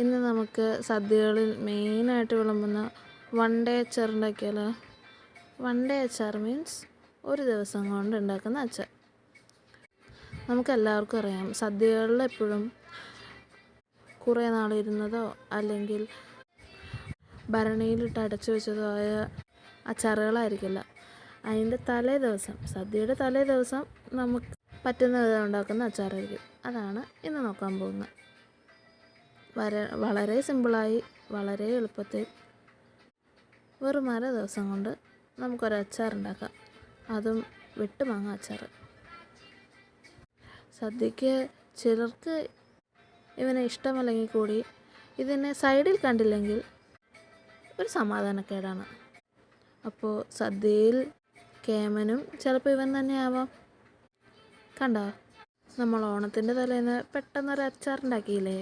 ഇന്ന് നമുക്ക് സദ്യകളിൽ മെയിനായിട്ട് വിളമ്പുന്ന വൺ ഡേ അച്ചാർ ഉണ്ടാക്കിയാലോ? വൺ ഡേ അച്ചാർ മീൻസ് ഒരു ദിവസം കൊണ്ട് ഉണ്ടാക്കുന്ന അച്ചാർ. നമുക്കെല്ലാവർക്കും അറിയാം, സദ്യകളിൽ എപ്പോഴും കുറേ നാളിരുന്നതോ അല്ലെങ്കിൽ ഭരണിയിലിട്ട് അടച്ചു വെച്ചതോ ആയ അച്ചാറുകളായിരിക്കില്ല. അതിൻ്റെ തലേ ദിവസം, സദ്യയുടെ തലേ ദിവസം നമുക്ക് പറ്റുന്ന വിധം ഉണ്ടാക്കുന്ന അച്ചാറായിരിക്കും. അതാണ് ഇന്ന് നോക്കാൻ പോകുന്നത്. വളരെ സിമ്പിളായി, വളരെ എളുപ്പത്തിൽ വെറും അര ദിവസം കൊണ്ട് നമുക്കൊരു അച്ചാർ ഉണ്ടാക്കാം. അതും വെട്ടുമാങ്ങ അച്ചാർ. സദ്യക്ക് ചിലർക്ക് ഇവനെ ഇഷ്ടമല്ലെങ്കിൽ കൂടി ഇതിനെ സൈഡിൽ കണ്ടില്ലെങ്കിൽ ഒരു സമാധാനക്കേടാണ്. അപ്പോൾ സദ്യയിൽ കേമനും ചിലപ്പോൾ ഇവൻ തന്നെ ആവാം. കണ്ടോ, നമ്മൾ ഓണത്തിൻ്റെ തലേന്ന് പെട്ടെന്നൊരു അച്ചാർ ഉണ്ടാക്കിയില്ലേ?